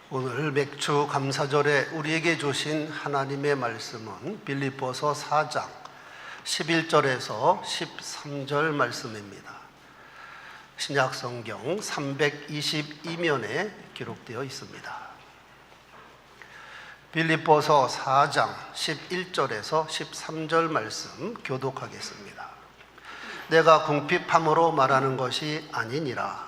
오늘 맥주 감사절에 우리에게 주신 하나님의 말씀은 빌립보서 4장 11절에서 13절 말씀입니다. 신약성경 322면에 기록되어 있습니다. 빌립보서 4장 11절에서 13절 말씀 교독하겠습니다. 내가 궁핍함으로 말하는 것이 아니니라.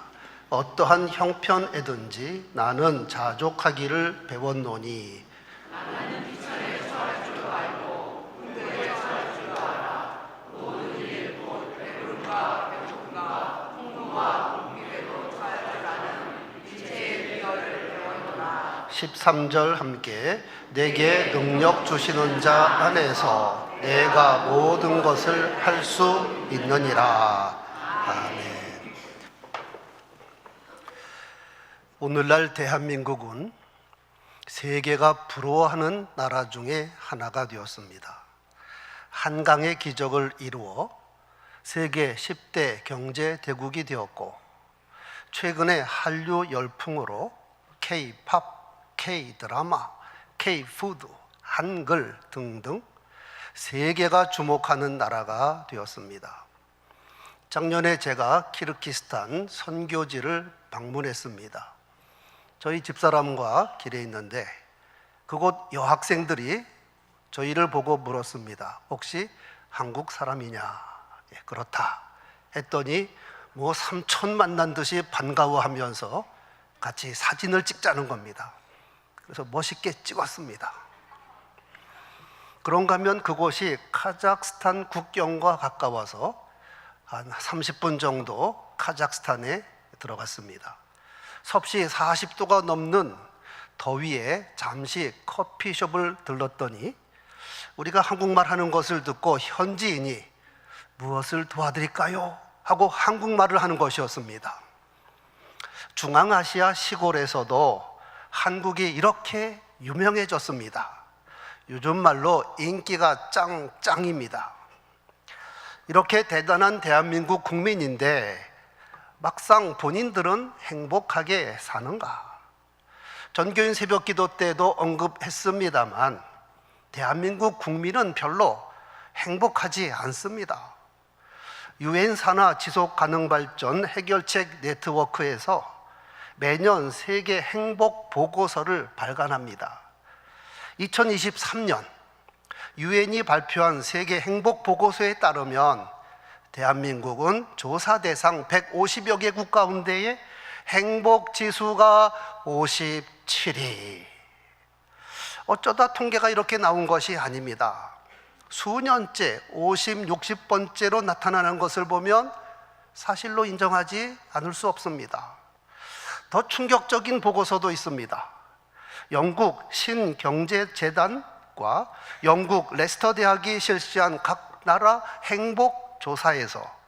어떠한 형편에든지 나는 자족하기를 배웠노니 나는 비천에 처할 줄도 알고 궁핍에 처할 줄도 알아. 모든 일 곧 배부름과 배고픔과 풍부와 궁핍에도 처할 줄 아는 일체의 비결을 배웠노라. 13절 함께 내게 능력 주시는 자 안에서 내가 모든 것을 할 수 있느니라. 아멘. 오늘날 대한민국은 세계가 부러워하는 나라 중에 하나가 되었습니다. 한강의 기적을 이루어 세계 10대 경제 대국이 되었고, 최근에 한류 열풍으로 K-팝, K-드라마, K-푸드, 한글 등등 세계가 주목하는 나라가 되었습니다. 작년에 제가 키르기스탄 선교지를 방문했습니다. 저희 집사람과 길에 있는데 그곳 여학생들이 저희를 보고 물었습니다. 혹시 한국 사람이냐? 예, 그렇다 했더니 삼촌 만난 듯이 반가워하면서 같이 사진을 찍자는 겁니다. 그래서 멋있게 찍었습니다. 그런가 하면 그곳이 카자흐스탄 국경과 가까워서 한 30분 정도 카자흐스탄에 들어갔습니다. 섭씨 40도가 넘는 더위에 잠시 커피숍을 들렀더니 우리가 한국말 하는 것을 듣고 현지인이 무엇을 도와드릴까요? 하고 한국말을 하는 것이었습니다. 중앙아시아 시골에서도 한국이 이렇게 유명해졌습니다. 요즘 말로 인기가 짱짱입니다. 이렇게 대단한 대한민국 국민인데 막상 본인들은 행복하게 사는가? 전교인 새벽기도 때도 언급했습니다만 대한민국 국민은 별로 행복하지 않습니다. 유엔 산하 지속가능발전 해결책 네트워크에서 매년 세계 행복 보고서를 발간합니다. 2023년 유엔이 발표한 세계 행복 보고서에 따르면 대한민국은 조사 대상 150여 개국 가운데에 행복 지수가 57위. 어쩌다 통계가 이렇게 나온 것이 아닙니다. 수년째 50, 60번째로 나타나는 것을 보면 사실로 인정하지 않을 수 없습니다. 더 충격적인 보고서도 있습니다. 영국 신경제재단과 영국 레스터 대학이 실시한 각 나라 행복 조사에서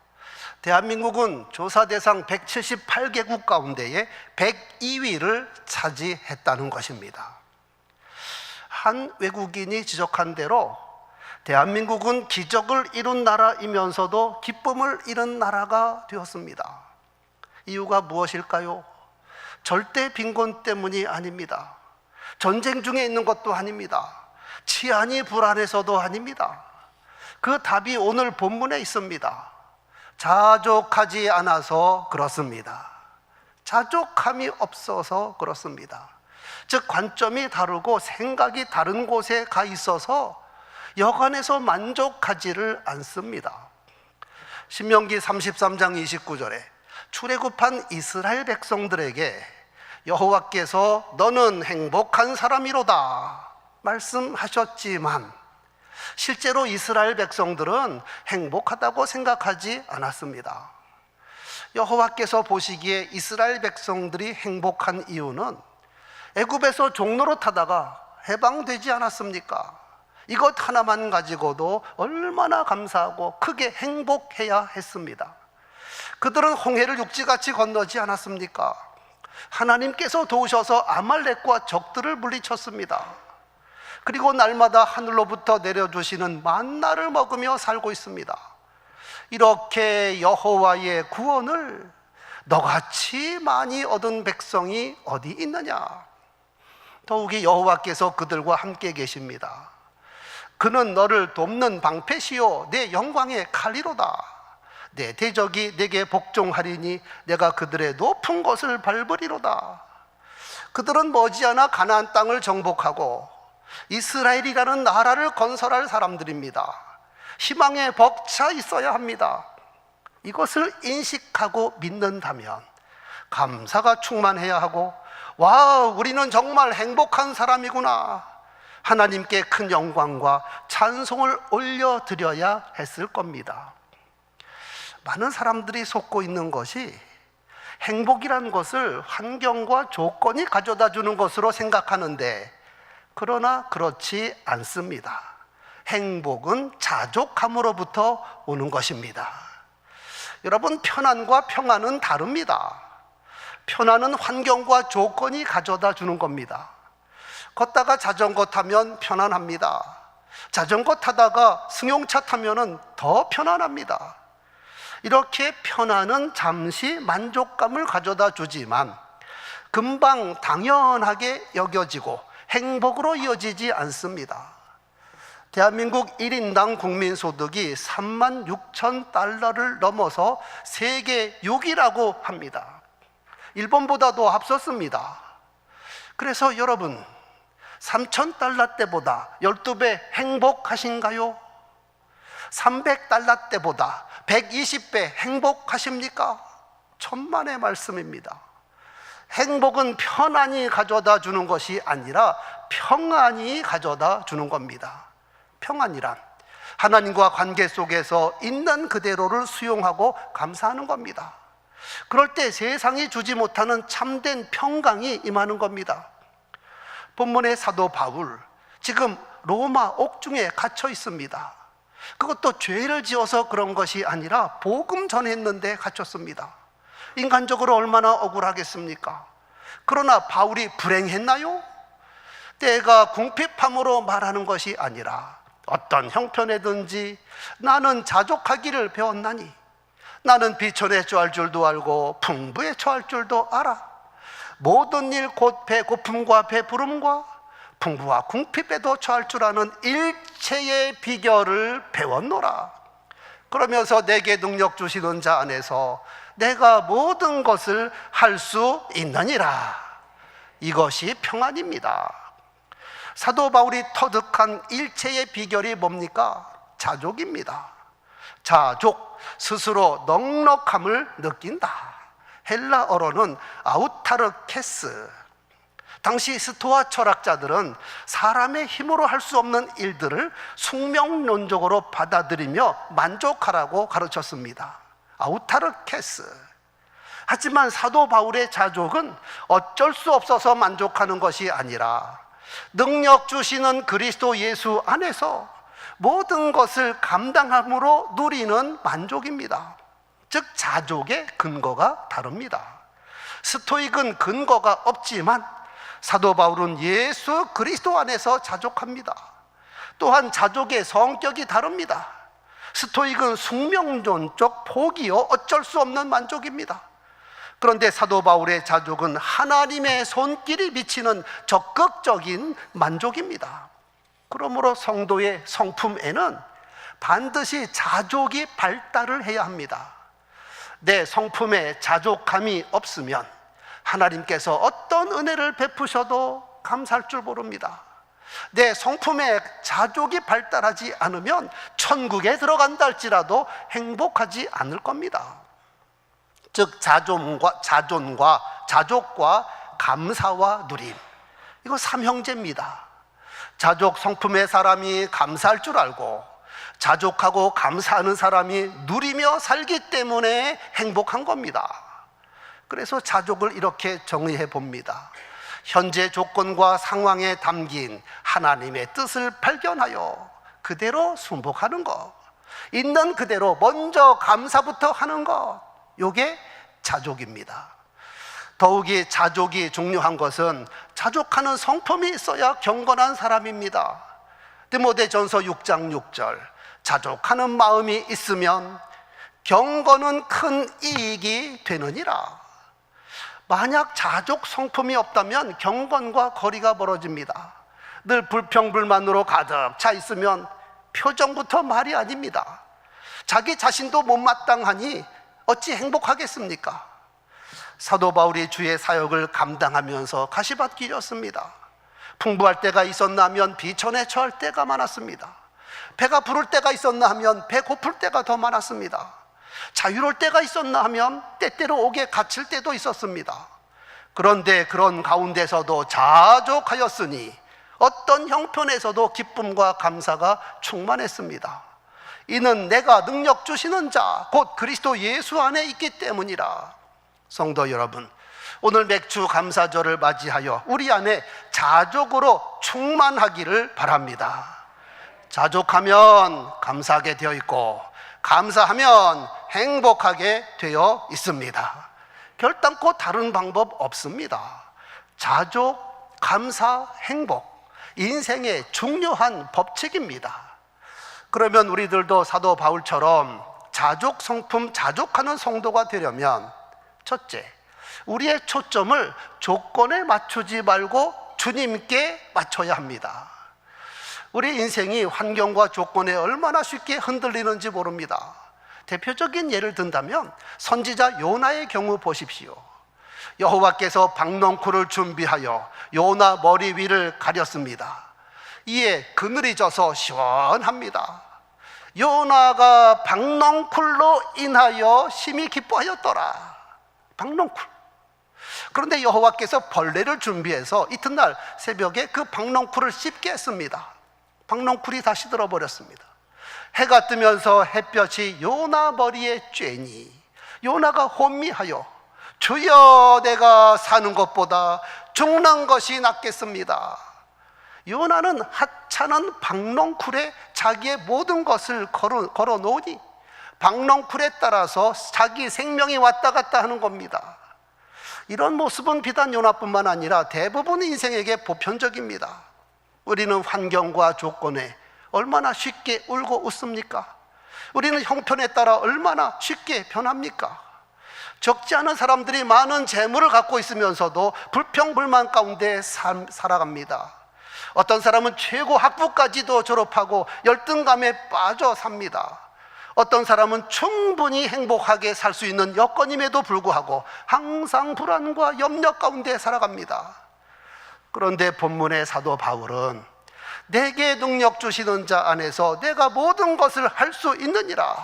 대한민국은 조사 대상 178개국 가운데에 102위를 차지했다는 것입니다. 한 외국인이 지적한 대로 대한민국은 기적을 이룬 나라이면서도 기쁨을 잃은 나라가 되었습니다. 이유가 무엇일까요? 절대 빈곤 때문이 아닙니다. 전쟁 중에 있는 것도 아닙니다. 치안이 불안해서도 아닙니다. 그 답이 오늘 본문에 있습니다. 자족하지 않아서 그렇습니다. 자족함이 없어서 그렇습니다. 즉 관점이 다르고 생각이 다른 곳에 가 있어서 여간에서 만족하지를 않습니다. 신명기 33장 29절에 출애굽한 이스라엘 백성들에게 여호와께서 너는 행복한 사람이로다 말씀하셨지만 실제로 이스라엘 백성들은 행복하다고 생각하지 않았습니다. 여호와께서 보시기에 이스라엘 백성들이 행복한 이유는 애굽에서 종로로 타다가 해방되지 않았습니까? 이것 하나만 가지고도 얼마나 감사하고 크게 행복해야 했습니다. 그들은 홍해를 육지같이 건너지 않았습니까? 하나님께서 도우셔서 아말렉과 적들을 물리쳤습니다. 그리고 날마다 하늘로부터 내려주시는 만나를 먹으며 살고 있습니다. 이렇게 여호와의 구원을 너같이 많이 얻은 백성이 어디 있느냐? 더욱이 여호와께서 그들과 함께 계십니다. 그는 너를 돕는 방패시요 내 영광의 칼이로다. 내 대적이 내게 복종하리니 내가 그들의 높은 곳을 밟으리로다. 그들은 머지않아 가나안 땅을 정복하고 이스라엘이라는 나라를 건설할 사람들입니다. 희망에 벅차 있어야 합니다. 이것을 인식하고 믿는다면 감사가 충만해야 하고, 와, 우리는 정말 행복한 사람이구나, 하나님께 큰 영광과 찬송을 올려드려야 했을 겁니다. 많은 사람들이 속고 있는 것이 행복이란 것을 환경과 조건이 가져다 주는 것으로 생각하는데, 그러나 그렇지 않습니다. 행복은 자족함으로부터 오는 것입니다. 여러분, 편안과 평안은 다릅니다. 편안은 환경과 조건이 가져다 주는 겁니다. 걷다가 자전거 타면 편안합니다. 자전거 타다가 승용차 타면은 더 편안합니다. 이렇게 편안은 잠시 만족감을 가져다 주지만 금방 당연하게 여겨지고 행복으로 이어지지 않습니다. 대한민국 1인당 국민소득이 36,000달러를 넘어서 세계 6위라고 합니다. 일본보다도 앞섰습니다. 그래서 여러분, 3,000달러 때보다 12배 행복하신가요? 300달러 때보다 120배 행복하십니까? 천만의 말씀입니다. 행복은 편안이 가져다 주는 것이 아니라 평안이 가져다 주는 겁니다. 평안이란 하나님과 관계 속에서 있는 그대로를 수용하고 감사하는 겁니다. 그럴 때 세상이 주지 못하는 참된 평강이 임하는 겁니다. 본문의 사도 바울, 지금 로마 옥중에 갇혀 있습니다. 그것도 죄를 지어서 그런 것이 아니라 복음 전했는데 갇혔습니다. 인간적으로 얼마나 억울하겠습니까? 그러나 바울이 불행했나요? 때가 궁핍함으로 말하는 것이 아니라 어떤 형편에든지 나는 자족하기를 배웠나니, 나는 비천에 처할 줄도 알고 풍부에 처할 줄도 알아. 모든 일 곧 배고픔과 배부름과 풍부와 궁핍에도 처할 줄 아는 일체의 비결을 배웠노라. 그러면서 내게 능력 주시는 자 안에서 내가 모든 것을 할 수 있느니라. 이것이 평안입니다. 사도 바울이 터득한 일체의 비결이 뭡니까? 자족입니다. 자족, 스스로 넉넉함을 느낀다. 헬라어로는 아우타르케스. 당시 스토아 철학자들은 사람의 힘으로 할 수 없는 일들을 숙명론적으로 받아들이며 만족하라고 가르쳤습니다. 아우타르케스. 하지만 사도 바울의 자족은 어쩔 수 없어서 만족하는 것이 아니라 능력 주시는 그리스도 예수 안에서 모든 것을 감당함으로 누리는 만족입니다. 즉 자족의 근거가 다릅니다. 스토익은 근거가 없지만 사도 바울은 예수 그리스도 안에서 자족합니다. 또한 자족의 성격이 다릅니다. 스토익은 숙명론적 포기요, 어쩔 수 없는 만족입니다. 그런데 사도 바울의 자족은 하나님의 손길이 비치는 적극적인 만족입니다. 그러므로 성도의 성품에는 반드시 자족이 발달을 해야 합니다. 내 성품에 자족감이 없으면 하나님께서 어떤 은혜를 베푸셔도 감사할 줄 모릅니다. 내 성품에 자족이 발달하지 않으면 천국에 들어간다 할지라도 행복하지 않을 겁니다. 즉 자존과 자족과 감사와 누림, 이거 삼형제입니다. 자족 성품의 사람이 감사할 줄 알고 자족하고 감사하는 사람이 누리며 살기 때문에 행복한 겁니다. 그래서 자족을 이렇게 정의해 봅니다. 현재 조건과 상황에 담긴 하나님의 뜻을 발견하여 그대로 순복하는 것, 있는 그대로 먼저 감사부터 하는 것, 이게 자족입니다. 더욱이 자족이 중요한 것은 자족하는 성품이 있어야 경건한 사람입니다. 디모데전서 6장 6절, 자족하는 마음이 있으면 경건은 큰 이익이 되느니라. 만약 자족 성품이 없다면 경건과 거리가 멀어집니다. 늘 불평불만으로 가득 차 있으면 표정부터 말이 아닙니다. 자기 자신도 못마땅하니 어찌 행복하겠습니까? 사도 바울이 주의 사역을 감당하면서 가시밭길이었습니다. 풍부할 때가 있었나 하면 비천에 처할 때가 많았습니다. 배가 부를 때가 있었나 하면 배 고플 때가 더 많았습니다. 자유로울 때가 있었나 하면 때때로 옥에 갇힐 때도 있었습니다. 그런데 그런 가운데서도 자족하였으니 어떤 형편에서도 기쁨과 감사가 충만했습니다. 이는 내가 능력 주시는 자 곧 그리스도 예수 안에 있기 때문이라. 성도 여러분, 오늘 맥주 감사절을 맞이하여 우리 안에 자족으로 충만하기를 바랍니다. 자족하면 감사하게 되어 있고 감사하면 행복하게 되어 있습니다. 결단코 다른 방법 없습니다. 자족, 감사, 행복, 인생의 중요한 법칙입니다. 그러면 우리들도 사도 바울처럼 자족 성품, 자족하는 성도가 되려면 첫째, 우리의 초점을 조건에 맞추지 말고 주님께 맞춰야 합니다. 우리 인생이 환경과 조건에 얼마나 쉽게 흔들리는지 모릅니다. 대표적인 예를 든다면 선지자 요나의 경우 보십시오. 여호와께서 박넝쿨을 준비하여 요나 머리 위를 가렸습니다. 이에 그늘이 져서 시원합니다. 요나가 박넝쿨로 인하여 심히 기뻐하였더라. 박넝쿨. 그런데 여호와께서 벌레를 준비해서 이튿날 새벽에 그 박넝쿨을 씹게 했습니다. 박넝쿨이 다시 들어버렸습니다. 해가 뜨면서 햇볕이 요나 머리에 쬐니 요나가 혼미하여 주여 내가 사는 것보다 죽는 것이 낫겠습니다. 요나는 하찮은 박넝쿨에 자기의 모든 것을 걸어 놓으니 박넝쿨에 따라서 자기 생명이 왔다 갔다 하는 겁니다. 이런 모습은 비단 요나뿐만 아니라 대부분 인생에게 보편적입니다. 우리는 환경과 조건에 얼마나 쉽게 울고 웃습니까? 우리는 형편에 따라 얼마나 쉽게 변합니까? 적지 않은 사람들이 많은 재물을 갖고 있으면서도 불평불만 가운데 살아갑니다. 어떤 사람은 최고 학부까지도 졸업하고 열등감에 빠져 삽니다. 어떤 사람은 충분히 행복하게 살 수 있는 여건임에도 불구하고 항상 불안과 염려 가운데 살아갑니다. 그런데 본문의 사도 바울은 내게 능력 주시는 자 안에서 내가 모든 것을 할 수 있느니라.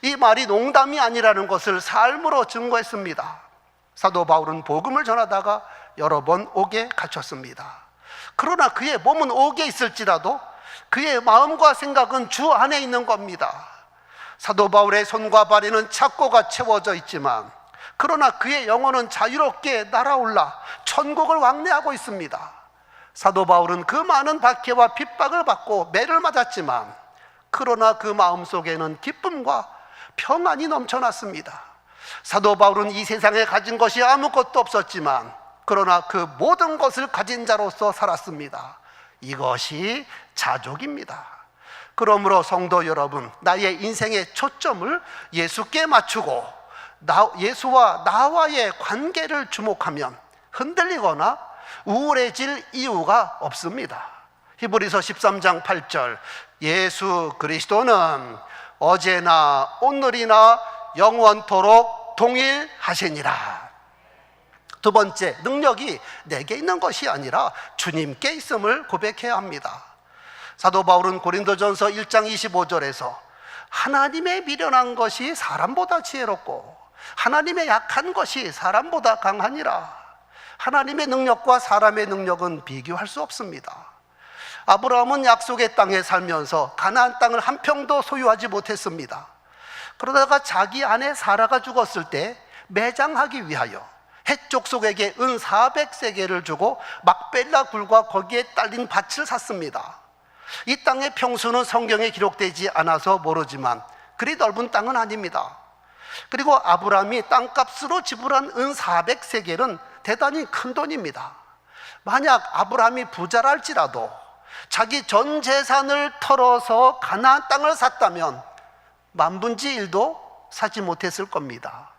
이 말이 농담이 아니라는 것을 삶으로 증거했습니다. 사도 바울은 복음을 전하다가 여러 번 옥에 갇혔습니다. 그러나 그의 몸은 옥에 있을지라도 그의 마음과 생각은 주 안에 있는 겁니다. 사도 바울의 손과 발에는 착고가 채워져 있지만 그러나 그의 영혼은 자유롭게 날아올라 천국을 왕래하고 있습니다. 사도 바울은 그 많은 박해와 핍박을 받고 매를 맞았지만 그러나 그 마음속에는 기쁨과 평안이 넘쳐났습니다. 사도 바울은 이 세상에 가진 것이 아무것도 없었지만 그러나 그 모든 것을 가진 자로서 살았습니다. 이것이 자족입니다. 그러므로 성도 여러분, 나의 인생의 초점을 예수께 맞추고 예수와 나와의 관계를 주목하면 흔들리거나 우울해질 이유가 없습니다. 히브리서 13장 8절, 예수 그리스도는 어제나 오늘이나 영원토록 동일하시니라. 두 번째, 능력이 내게 있는 것이 아니라 주님께 있음을 고백해야 합니다. 사도 바울은 고린도전서 1장 25절에서 하나님의 미련한 것이 사람보다 지혜롭고 하나님의 약한 것이 사람보다 강하니라. 하나님의 능력과 사람의 능력은 비교할 수 없습니다. 아브라함은 약속의 땅에 살면서 가나안 땅을 한 평도 소유하지 못했습니다. 그러다가 자기 아내 사라가 죽었을 때 매장하기 위하여 헷 족속에게 은 400세겔을 주고 막벨라 굴과 거기에 딸린 밭을 샀습니다. 이 땅의 평수는 성경에 기록되지 않아서 모르지만 그리 넓은 땅은 아닙니다. 그리고 아브라함이 땅값으로 지불한 은 400세겔은 대단히 큰 돈입니다. 만약 아브라함이 부자랄지라도 자기 전 재산을 털어서 가나안 땅을 샀다면 만분지 1도 사지 못했을 겁니다.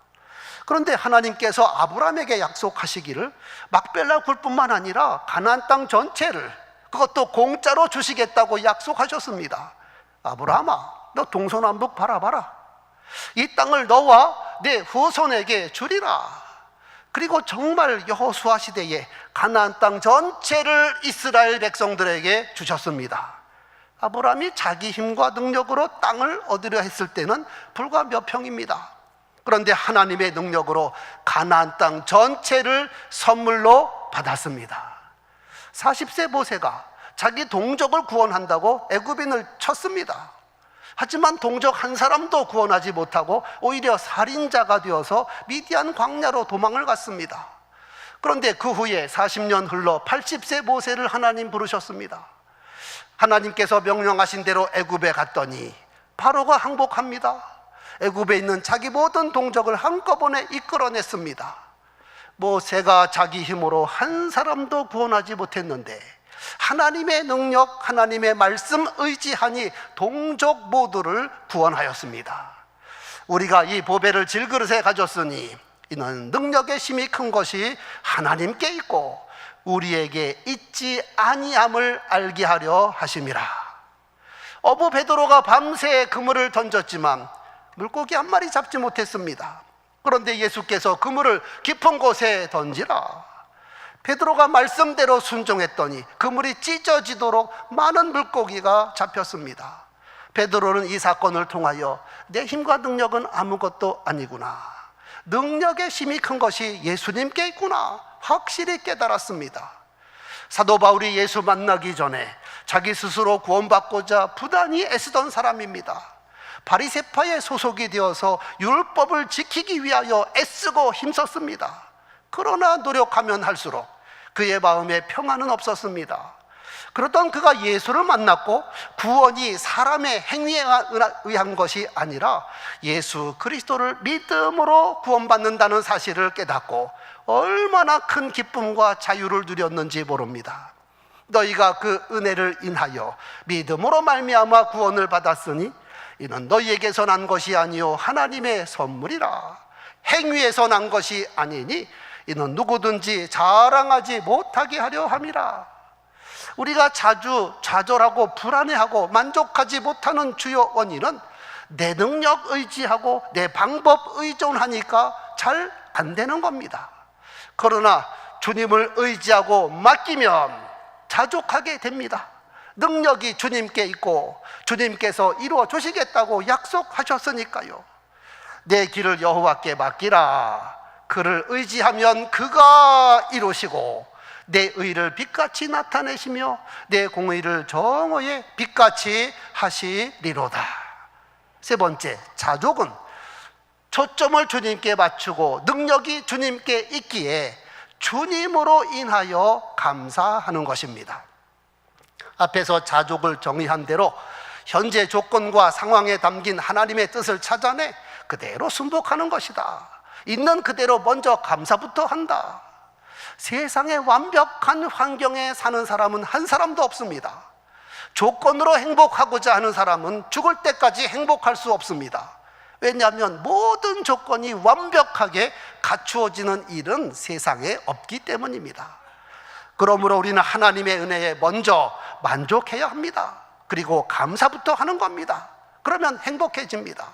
그런데 하나님께서 아브라함에게 약속하시기를 막벨라 굴뿐만 아니라 가나안 땅 전체를, 그것도 공짜로 주시겠다고 약속하셨습니다. 아브라함아, 너 동서남북 바라봐라. 이 땅을 너와 내 후손에게 주리라. 그리고 정말 여호수아 시대에 가나안 땅 전체를 이스라엘 백성들에게 주셨습니다. 아브라함이 자기 힘과 능력으로 땅을 얻으려 했을 때는 불과 몇 평입니다. 그런데 하나님의 능력으로 가나안 땅 전체를 선물로 받았습니다. 40세 모세가 자기 동족을 구원한다고 애굽인을 쳤습니다. 하지만 동족 한 사람도 구원하지 못하고 오히려 살인자가 되어서 미디안 광야로 도망을 갔습니다. 그런데 그 후에 40년 흘러 80세 모세를 하나님 부르셨습니다. 하나님께서 명령하신 대로 애굽에 갔더니 바로가 항복합니다. 애굽에 있는 자기 모든 동족을 한꺼번에 이끌어냈습니다. 모세가 자기 힘으로 한 사람도 구원하지 못했는데 하나님의 능력, 하나님의 말씀 의지하니 동족 모두를 구원하였습니다. 우리가 이 보배를 질그릇에 가졌으니 이는 능력의 힘이 큰 것이 하나님께 있고 우리에게 있지 아니함을 알게 하려 하심이라. 어부 베드로가 밤새 그물을 던졌지만 물고기 한 마리 잡지 못했습니다. 그런데 예수께서 그물을 깊은 곳에 던지라. 베드로가 말씀대로 순종했더니 그물이 찢어지도록 많은 물고기가 잡혔습니다. 베드로는 이 사건을 통하여 내 힘과 능력은 아무것도 아니구나, 능력의 힘이 큰 것이 예수님께 있구나 확실히 깨달았습니다. 사도 바울이 예수 만나기 전에 자기 스스로 구원받고자 부단히 애쓰던 사람입니다. 바리새파의 소속이 되어서 율법을 지키기 위하여 애쓰고 힘썼습니다. 그러나 노력하면 할수록 그의 마음에 평안은 없었습니다. 그러던 그가 예수를 만났고 구원이 사람의 행위에 의한 것이 아니라 예수 그리스도를 믿음으로 구원받는다는 사실을 깨닫고 얼마나 큰 기쁨과 자유를 누렸는지 모릅니다. 너희가 그 은혜를 인하여 믿음으로 말미암아 구원을 받았으니 이는 너희에게서 난 것이 아니요 하나님의 선물이라. 행위에서 난 것이 아니니 이는 누구든지 자랑하지 못하게 하려 함이라. 우리가 자주 좌절하고 불안해하고 만족하지 못하는 주요 원인은 내 능력 의지하고 내 방법 의존하니까 잘 안 되는 겁니다. 그러나 주님을 의지하고 맡기면 자족하게 됩니다. 능력이 주님께 있고 주님께서 이루어 주시겠다고 약속하셨으니까요. 내 길을 여호와께 맡기라. 그를 의지하면 그가 이루시고 내 의를 빛같이 나타내시며 내 공의를 정오의 빛같이 하시리로다. 세 번째, 자족은 초점을 주님께 맞추고 능력이 주님께 있기에 주님으로 인하여 감사하는 것입니다. 앞에서 자족을 정의한 대로 현재 조건과 상황에 담긴 하나님의 뜻을 찾아내 그대로 순복하는 것이다. 있는 그대로 먼저 감사부터 한다. 세상의 완벽한 환경에 사는 사람은 한 사람도 없습니다. 조건으로 행복하고자 하는 사람은 죽을 때까지 행복할 수 없습니다. 왜냐하면 모든 조건이 완벽하게 갖추어지는 일은 세상에 없기 때문입니다. 그러므로 우리는 하나님의 은혜에 먼저 만족해야 합니다. 그리고 감사부터 하는 겁니다. 그러면 행복해집니다.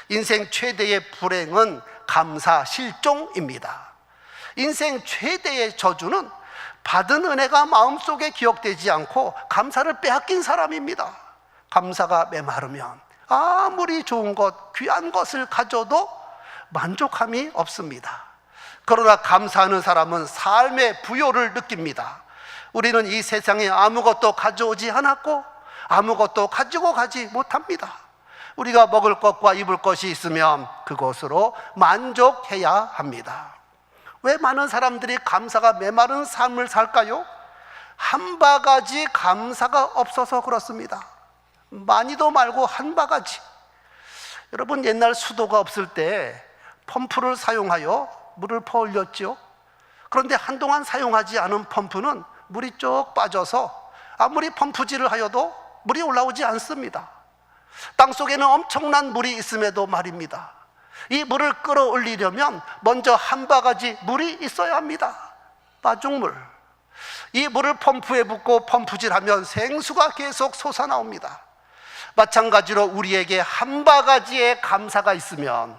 인생 최대의 불행은 감사 실종입니다. 인생 최대의 저주는 받은 은혜가 마음속에 기억되지 않고 감사를 빼앗긴 사람입니다. 감사가 메마르면 아무리 좋은 것, 귀한 것을 가져도 만족함이 없습니다. 그러나 감사하는 사람은 삶의 부요를 느낍니다. 우리는 이 세상에 아무것도 가져오지 않았고 아무것도 가지고 가지 못합니다. 우리가 먹을 것과 입을 것이 있으면 그것으로 만족해야 합니다. 왜 많은 사람들이 감사가 메마른 삶을 살까요? 한 바가지 감사가 없어서 그렇습니다. 많이도 말고 한 바가지. 여러분, 옛날 수도가 없을 때 펌프를 사용하여 물을 퍼올렸죠. 그런데 한동안 사용하지 않은 펌프는 물이 쭉 빠져서 아무리 펌프질을 하여도 물이 올라오지 않습니다. 땅속에는 엄청난 물이 있음에도 말입니다. 이 물을 끌어올리려면 먼저 한 바가지 물이 있어야 합니다. 마중물. 이 물을 펌프에 붓고 펌프질하면 생수가 계속 솟아나옵니다. 마찬가지로 우리에게 한 바가지의 감사가 있으면,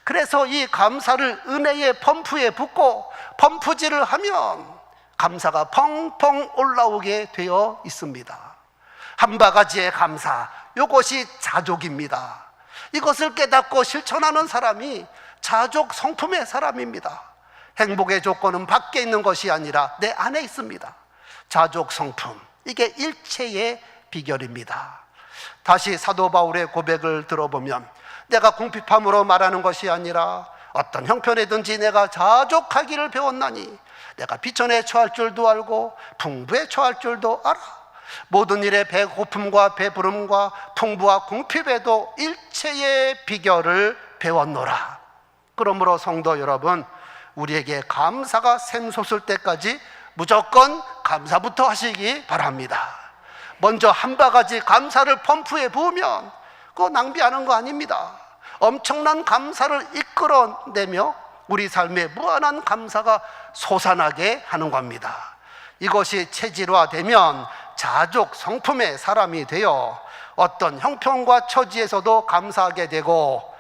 그래서 이 감사를 은혜의 펌프에 붓고 펌프질을 하면 감사가 펑펑 올라오게 되어 있습니다. 한 바가지의 감사, 이것이 자족입니다. 이것을 깨닫고 실천하는 사람이 자족 성품의 사람입니다. 행복의 조건은 밖에 있는 것이 아니라 내 안에 있습니다. 자족 성품, 이게 일체의 비결입니다. 다시 사도 바울의 고백을 들어보면, 내가 궁핍함으로 말하는 것이 아니라 어떤 형편이든지 내가 자족하기를 배웠나니 내가 비천에 처할 줄도 알고 풍부에 처할 줄도 알아. 모든 일에 배고픔과 배부름과 풍부와 궁핍에도 일체의 비결을 배웠노라. 그러므로 성도 여러분, 우리에게 감사가 샘솟을 때까지 무조건 감사부터 하시기 바랍니다. 먼저 한 바가지 감사를 펌프에 부으면 그거 낭비하는 거 아닙니다. 엄청난 감사를 이끌어내며 우리 삶에 무한한 감사가 솟아나게 하는 겁니다. 이것이 체질화되면 자족 성품의 사람이 되어 어떤 형편과 처지에서도 감사하게 되고,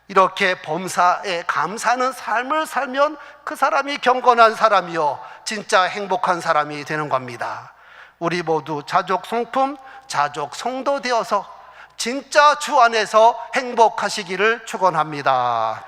이렇게 범사에 감사하는 삶을 살면 그 사람이 경건한 사람이요 진짜 행복한 사람이 되는 겁니다. 우리 모두 자족 성품, 자족 성도 되어서 진짜 주 안에서 행복하시기를 축원합니다.